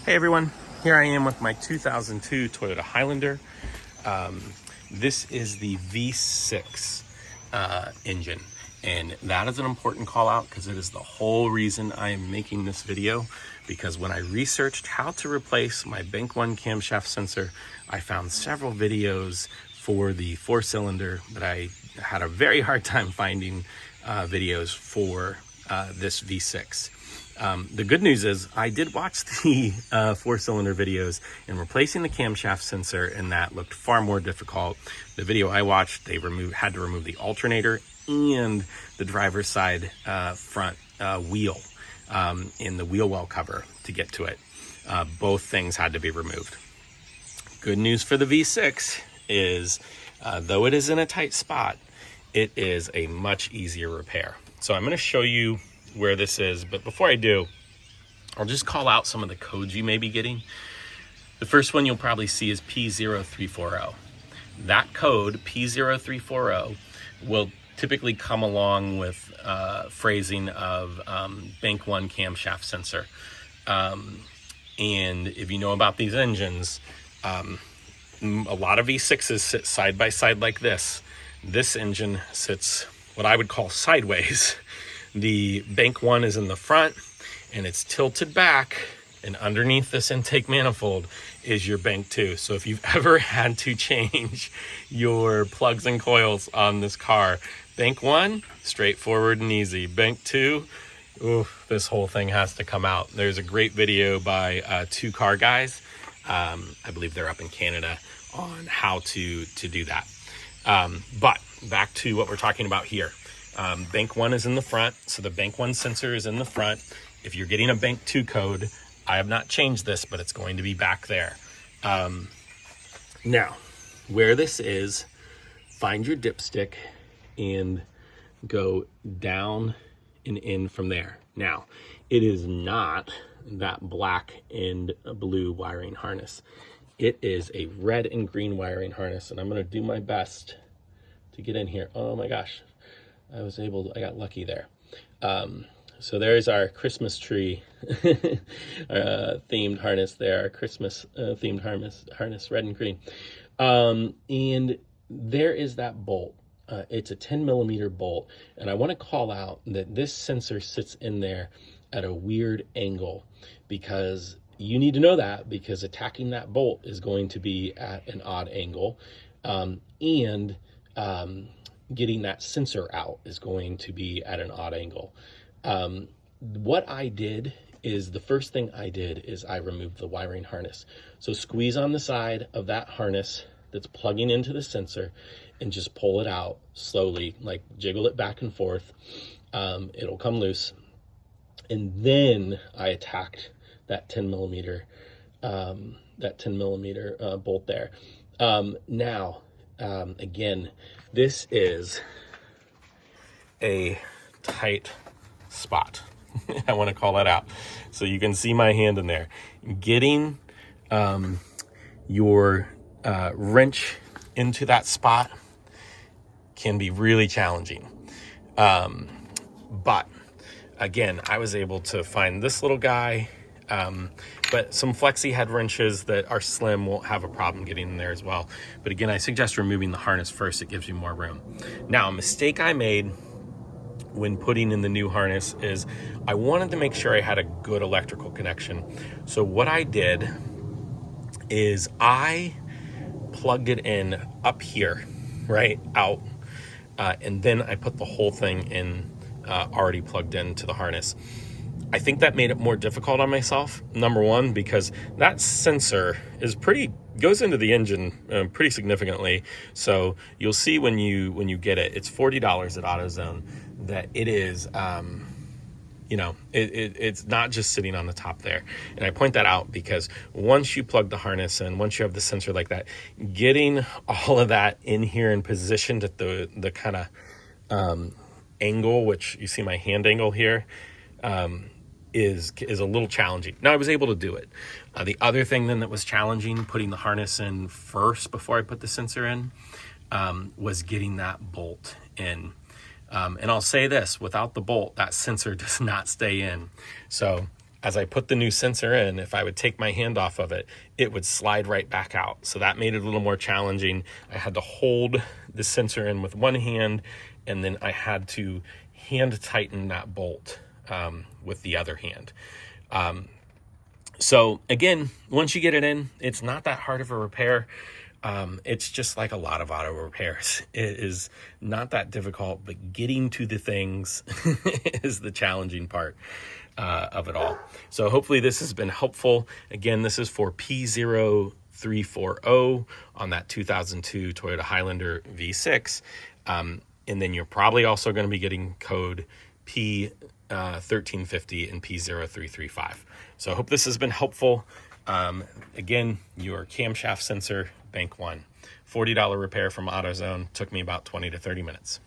Hey everyone, here I am with my 2002 Toyota Highlander. This is the V6 engine, and that is an important call out because it is the whole reason I am making this video. Because when I researched how to replace my Bank 1 camshaft sensor, I found several videos for the 4-cylinder, but I had a very hard time finding videos for this V6. The good news is I did watch the 4-cylinder videos, and replacing the camshaft sensor and that looked far more difficult. The video I watched, they had to remove the alternator and the driver's side front wheel in the wheel well cover to get to it. Both things had to be removed. Good news for the V6 is though it is in a tight spot, it is a much easier repair. So I'm going to show you where this is, but before I do, I'll just call out some of the codes you may be getting. The first one you'll probably see is P0340. That code, P0340, will typically come along with phrasing of Bank 1 camshaft sensor. And if you know about these engines, a lot of V6s sit side by side like this. This engine sits what I would call sideways. The Bank 1 is in the front and it's tilted back, and underneath this intake manifold is your Bank 2. So if you've ever had to change your plugs and coils on this car, Bank 1, straightforward and easy. Bank 2, ooh, this whole thing has to come out. There's a great video by two car guys, I believe they're up in Canada, on how to do that. But back to what we're talking about here. Bank 1 is in the front, so the Bank 1 sensor is in the front. If you're getting a Bank 2 code, I have not changed this, but it's going to be back there. Now, where this is, find your dipstick and go down and in from there. Now, it is not that black and blue wiring harness. It is a red and green wiring harness, and I'm going to do my best to get in here. Oh my gosh. I got lucky there. So there's our Christmas tree themed harness there, our Christmas themed harness, red and green. And there is that bolt. It's a 10 millimeter bolt. And I want to call out that this sensor sits in there at a weird angle, because you need to know that, because attacking that bolt is going to be at an odd angle. Getting that sensor out is going to be at an odd angle. What I did is, the first thing I did is I removed the wiring harness. So squeeze on the side of that harness that's plugging into the sensor and just pull it out slowly, like jiggle it back and forth. It'll come loose. And then I attacked that 10 millimeter bolt there. Now, again, this is a tight spot. I want to call that out. So you can see my hand in there. Getting your wrench into that spot can be really challenging. But again, I was able to find this little guy, but some flexi head wrenches that are slim won't have a problem getting in there as well. But again, I suggest removing the harness first. It gives you more room. Now, a mistake I made when putting in the new harness is I wanted to make sure I had a good electrical connection. So what I did is I plugged it in up here, right out, and then I put the whole thing in already plugged into the harness. I think that made it more difficult on myself. Number one, because that sensor goes into the engine pretty significantly. So you'll see when you get it, it's $40 at AutoZone, that it is, it's not just sitting on the top there. And I point that out because once you plug the harness in, once you have the sensor like that, getting all of that in here and positioned at the kind of angle, which you see my hand angle here, is a little challenging. Now, I was able to do it. The other thing then that was challenging, putting the harness in first before I put the sensor in, was getting that bolt in. And I'll say this, without the bolt, that sensor does not stay in. So as I put the new sensor in, if I would take my hand off of it, it would slide right back out. So that made it a little more challenging. I had to hold the sensor in with one hand, and then I had to hand tighten that bolt with the other hand. So again, once you get it in, it's not that hard of a repair. It's just like a lot of auto repairs. It is not that difficult, but getting to the things is the challenging part of it all. So hopefully this has been helpful. Again, this is for P0340 on that 2002 Toyota Highlander V6. And then you're probably also going to be getting code P1350 and P0335. So I hope this has been helpful. Again, your camshaft sensor, bank one. $40 repair from AutoZone took me about 20 to 30 minutes.